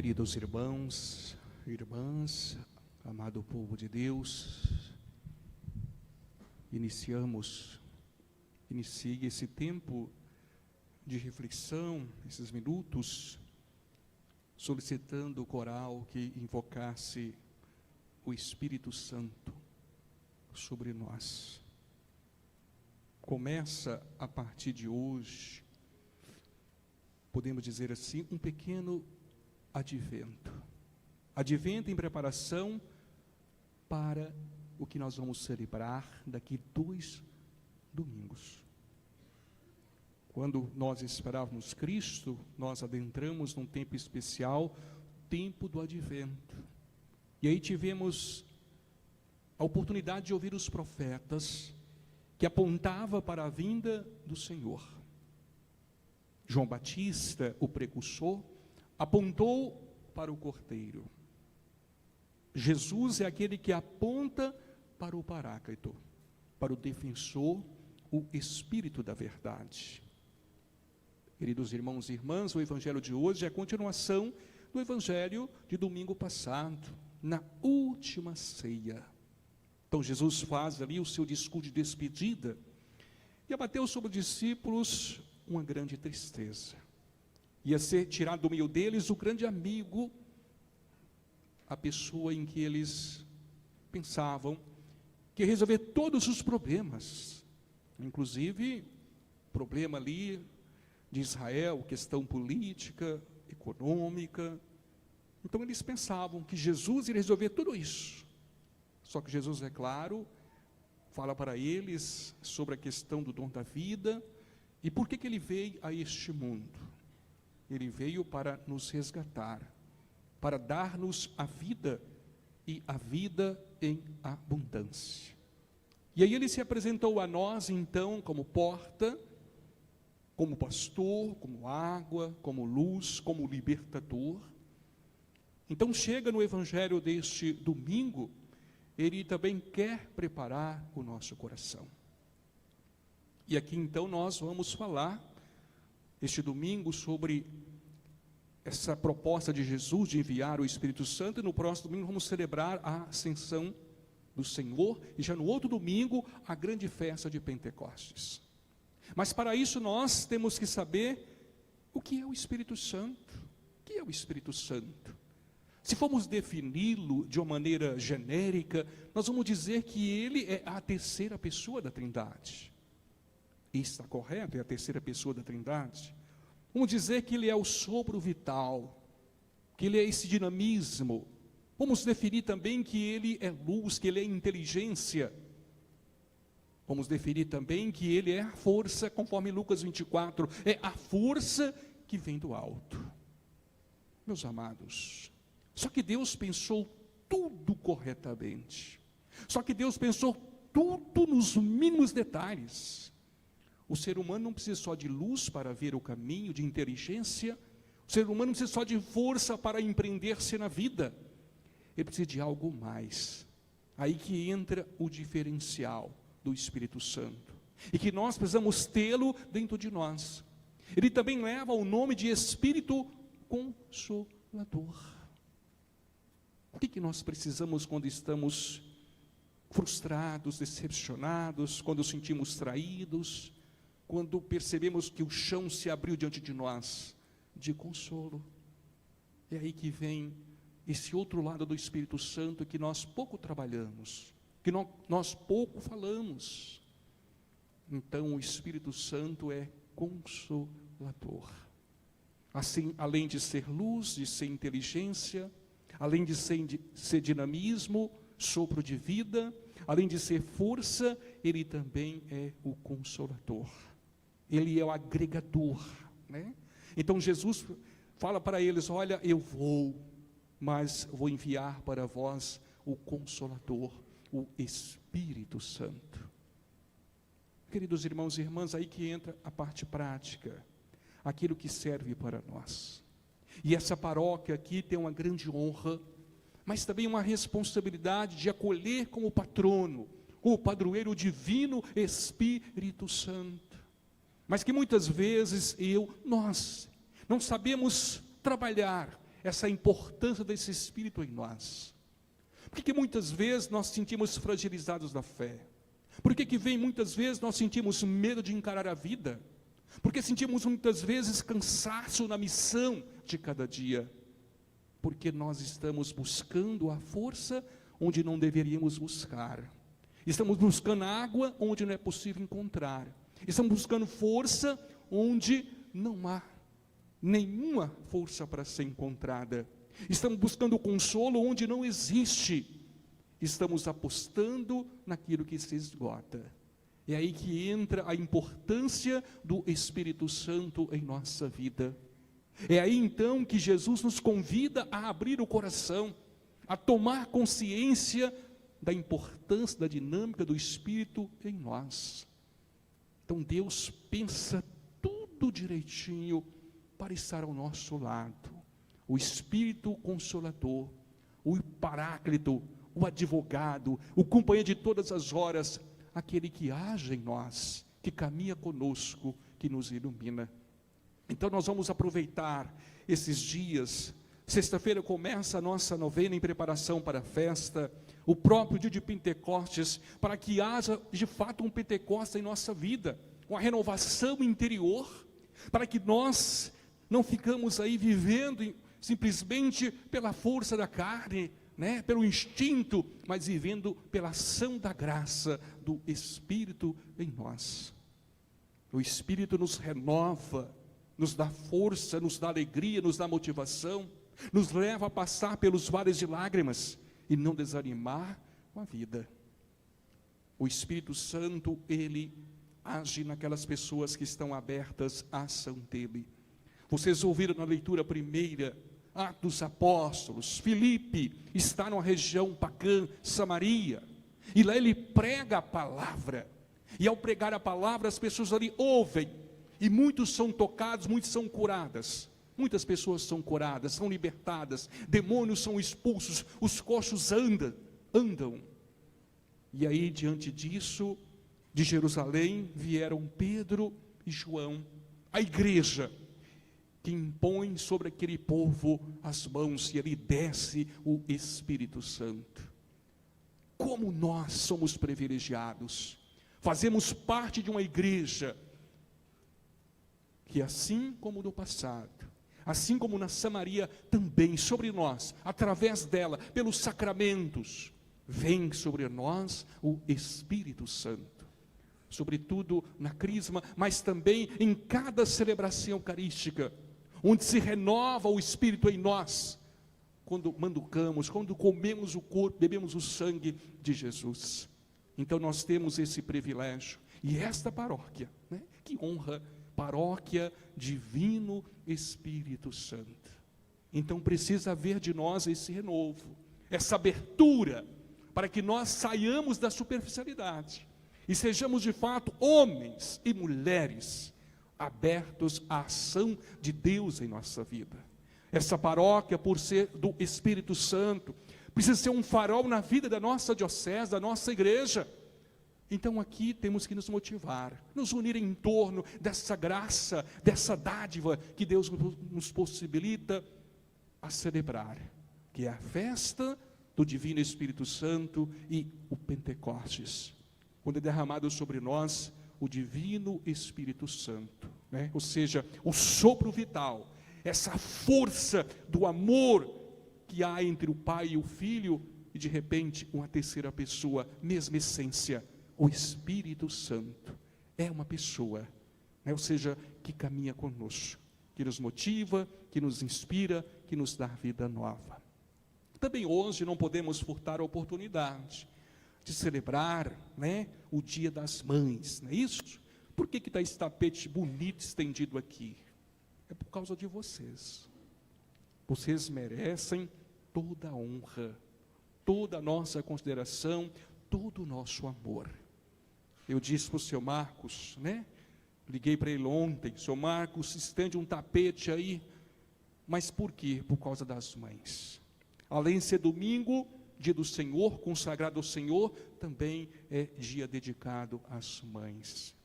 Queridos irmãos, irmãs, amado povo de Deus, inicie esse tempo de reflexão, esses minutos, solicitando o coral que invocasse o Espírito Santo sobre nós. Começa a partir de hoje, podemos dizer assim, um pequeno advento. Advento em preparação para o que nós vamos celebrar daqui 2 domingos. Quando nós esperávamos Cristo, nós adentramos num tempo especial, tempo do advento. E aí tivemos a oportunidade de ouvir os profetas que apontavam para a vinda do Senhor. João Batista, o precursor, apontou para o Cordeiro. Jesus é aquele que aponta para o Paráclito, para o defensor, o Espírito da verdade. Queridos irmãos e irmãs, o Evangelho de hoje é a continuação do Evangelho de domingo passado, na última ceia. Então Jesus faz ali o seu discurso de despedida e abateu sobre os discípulos uma grande tristeza. Ia ser tirado do meio deles o grande amigo, a pessoa em que eles pensavam que ia resolver todos os problemas, inclusive problema ali de Israel, questão política, econômica. Então eles pensavam que Jesus iria resolver tudo isso. Só que Jesus, é claro, fala para eles sobre a questão do dom da vida e por que ele veio a este mundo. Ele veio para nos resgatar, para dar-nos a vida e a vida em abundância. E aí ele se apresentou a nós então como porta, como pastor, como água, como luz, como libertador. Então chega no Evangelho deste domingo, ele também quer preparar o nosso coração. E aqui então nós vamos falar, este domingo, sobre essa proposta de Jesus de enviar o Espírito Santo, e no próximo domingo vamos celebrar a ascensão do Senhor, e já no outro domingo, a grande festa de Pentecostes. Mas para isso nós temos que saber o que é o Espírito Santo. O que é o Espírito Santo? Se formos defini-lo de uma maneira genérica, nós vamos dizer que ele é a terceira pessoa da Trindade. Isso está correto? É a terceira pessoa da Trindade? Vamos dizer que ele é o sopro vital, que ele é esse dinamismo. Vamos definir também que ele é luz, que ele é inteligência. Vamos definir também que ele é a força, conforme Lucas 24, é a força que vem do alto. Meus amados, só que Deus pensou tudo corretamente. Só que Deus pensou tudo nos mínimos detalhes. O ser humano não precisa só de luz para ver o caminho, de inteligência. O ser humano não precisa só de força para empreender-se na vida. Ele precisa de algo mais. Aí que entra o diferencial do Espírito Santo. E que nós precisamos tê-lo dentro de nós. Ele também leva o nome de Espírito Consolador. O que nós precisamos quando estamos frustrados, decepcionados, quando sentimos traídos, quando percebemos que o chão se abriu diante de nós? De consolo. É aí que vem esse outro lado do Espírito Santo que nós pouco trabalhamos, que nós pouco falamos. Então o Espírito Santo é consolador. Assim, além de ser luz, de ser inteligência, além de ser dinamismo, sopro de vida, além de ser força, ele também é o consolador. Ele é o agregador, né? Então Jesus fala para eles: olha, eu vou, mas vou enviar para vós o Consolador, o Espírito Santo. Queridos irmãos e irmãs, aí que entra a parte prática, aquilo que serve para nós. E essa paróquia aqui tem uma grande honra, mas também uma responsabilidade de acolher como patrono, como padroeiro divino, Espírito Santo. Mas que muitas vezes nós não sabemos trabalhar essa importância desse Espírito em nós. Por que muitas vezes nós sentimos fragilizados na fé? Por que vem muitas vezes nós sentimos medo de encarar a vida? Porque sentimos muitas vezes cansaço na missão de cada dia? Porque nós estamos buscando a força onde não deveríamos buscar. Estamos buscando água onde não é possível encontrar. Estamos buscando força onde não há nenhuma força para ser encontrada. Estamos buscando consolo onde não existe. Estamos apostando naquilo que se esgota. É aí que entra a importância do Espírito Santo em nossa vida. É aí então que Jesus nos convida a abrir o coração, a tomar consciência da importância da dinâmica do Espírito em nós. Então Deus pensa tudo direitinho para estar ao nosso lado. O Espírito Consolador, o Paráclito, o advogado, o companheiro de todas as horas, aquele que age em nós, que caminha conosco, que nos ilumina. Então nós vamos aproveitar esses dias. Sexta-feira começa a nossa novena em preparação para a festa, o próprio dia de Pentecostes, para que haja de fato um Pentecostes em nossa vida, uma renovação interior, para que nós não ficamos aí vivendo simplesmente pela força da carne, pelo instinto, mas vivendo pela ação da graça do Espírito em nós. O Espírito nos renova, nos dá força, nos dá alegria, nos dá motivação, nos leva a passar pelos vales de lágrimas e não desanimar com a vida. O Espírito Santo, ele age naquelas pessoas que estão abertas à ação dele. Vocês ouviram na leitura primeira, Atos dos Apóstolos, Filipe está numa região pagã, Samaria, e lá ele prega a palavra, e ao pregar a palavra as pessoas ali ouvem, e muitos são tocados, muitos são curadas, muitas pessoas são curadas, são libertadas, demônios são expulsos, os coxos andam, e aí diante disso, de Jerusalém vieram Pedro e João, a igreja, que impõe sobre aquele povo as mãos, e ali desce o Espírito Santo. Como nós somos privilegiados, fazemos parte de uma igreja, que assim como no passado, assim como na Samaria, também sobre nós, através dela, pelos sacramentos, vem sobre nós o Espírito Santo. Sobretudo na crisma, mas também em cada celebração eucarística, onde se renova o Espírito em nós, quando manducamos, quando comemos o corpo, bebemos o sangue de Jesus. Então nós temos esse privilégio, e esta paróquia, que honra, paróquia Divino Espírito Santo. Então precisa haver de nós esse renovo, essa abertura, para que nós saiamos da superficialidade, e sejamos de fato homens e mulheres, abertos à ação de Deus em nossa vida. Essa paróquia, por ser do Espírito Santo, precisa ser um farol na vida da nossa diocese, da nossa igreja. Então aqui temos que nos motivar, nos unir em torno dessa graça, dessa dádiva que Deus nos possibilita a celebrar, que é a festa do Divino Espírito Santo e o Pentecostes, quando é derramado sobre nós o Divino Espírito Santo, ou seja, o sopro vital, essa força do amor que há entre o Pai e o Filho, e de repente uma terceira pessoa, mesma essência, o Espírito Santo, é uma pessoa, ou seja, que caminha conosco, que nos motiva, que nos inspira, que nos dá vida nova. Também hoje não podemos furtar a oportunidade de celebrar, o Dia das Mães, não é isso? Por que está esse tapete bonito estendido aqui? É por causa de vocês. Vocês merecem toda a honra, toda a nossa consideração, todo o nosso amor. Eu disse para o seu Marcos, liguei para ele ontem, seu Marcos, estende um tapete aí, mas por quê? Por causa das mães. Além de ser domingo, dia do Senhor, consagrado ao Senhor, também é dia dedicado às mães,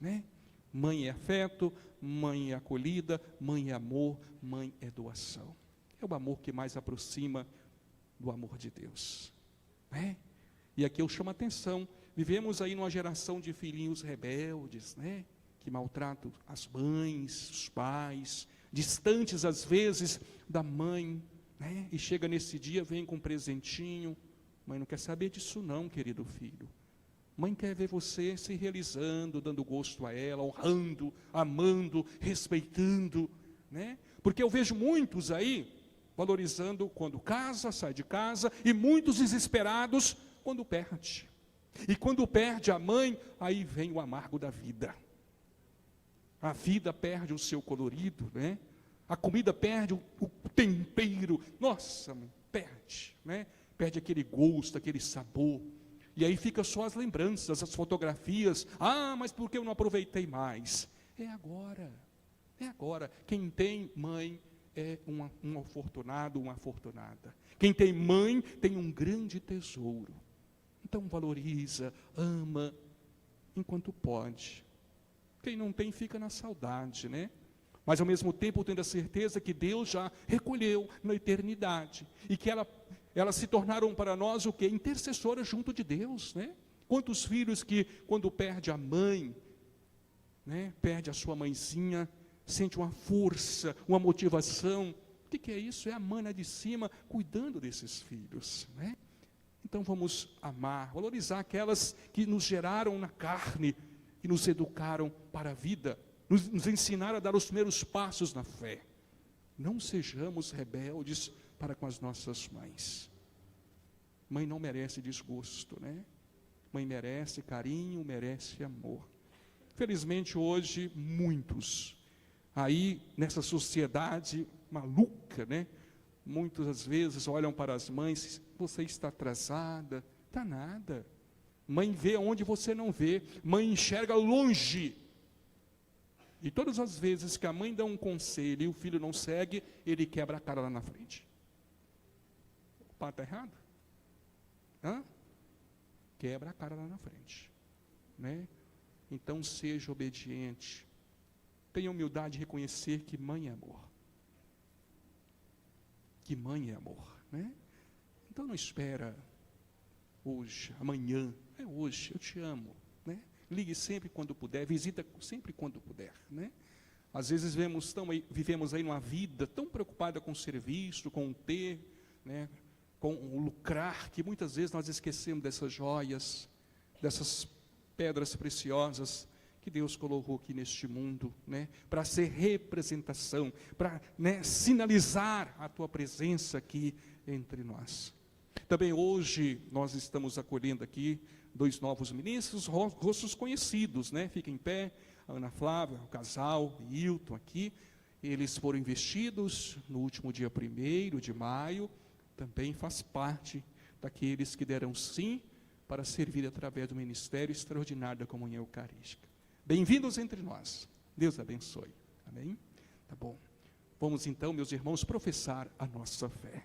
Mãe é afeto, mãe é acolhida, mãe é amor, mãe é doação. é o amor que mais aproxima do amor de Deus, né? E aqui eu chamo a atenção, vivemos aí numa geração de filhinhos rebeldes, né? Que maltratam as mães, os pais, distantes às vezes da mãe, né? E chega nesse dia, vem com um presentinho. Mãe não quer saber disso não, querido filho. Mãe quer ver você se realizando, dando gosto a ela, honrando, amando, respeitando, né? Porque eu vejo muitos aí valorizando quando casa, sai de casa, e muitos desesperados quando perde. E quando perde a mãe, aí vem o amargo da vida. A vida perde o seu colorido, né? A comida perde o tempero. Nossa, mãe, perde, né? Perde aquele gosto, aquele sabor. E aí fica só as lembranças, as fotografias. Ah, mas por que eu não aproveitei mais? É agora, é agora. Quem tem mãe é um afortunado, uma afortunada. Quem tem mãe tem um grande tesouro. Então valoriza, ama, enquanto pode. Quem não tem fica na saudade, né? Mas ao mesmo tempo tendo a certeza que Deus já recolheu na eternidade. E que elas se tornaram para nós o quê? Intercessoras junto de Deus, né? Quantos filhos que quando perde a mãe, né? Perde a sua mãezinha, sente uma força, uma motivação. O que é isso? É a mãe lá de cima cuidando desses filhos, né? Então vamos amar, valorizar aquelas que nos geraram na carne, que nos educaram para a vida, nos ensinaram a dar os primeiros passos na fé. Não sejamos rebeldes para com as nossas mães. Mãe não merece desgosto, né? Mãe merece carinho, merece amor. Felizmente hoje, muitos, aí nessa sociedade maluca, né? Muitas vezes olham para as mães, você está atrasada, está nada. Mãe vê onde você não vê, mãe enxerga longe. E todas as vezes que a mãe dá um conselho e o filho não segue, ele quebra a cara lá na frente. Opa, está errado? Hã? Quebra a cara lá na frente, né? Então seja obediente. Tenha humildade de reconhecer que mãe é amor. Que mãe é amor, né? Então não espera hoje, amanhã, é hoje, eu te amo, né? Ligue sempre quando puder, visita sempre quando puder, né? Às vezes vivemos aí numa vida tão preocupada com o serviço, com o ter, né? Com o lucrar, que muitas vezes nós esquecemos dessas joias, dessas pedras preciosas que Deus colocou aqui neste mundo, né? Para ser representação, para, né, sinalizar a tua presença aqui entre nós. Também hoje nós estamos acolhendo aqui 2 novos ministros, rostos conhecidos, né? Fica em pé, a Ana Flávia, o casal, o Hilton aqui. Eles foram investidos no último dia 1º de maio, também faz parte daqueles que deram sim para servir através do ministério extraordinário da comunhão eucarística. Bem-vindos entre nós. Deus abençoe. Amém? Tá bom. Vamos então, meus irmãos, professar a nossa fé.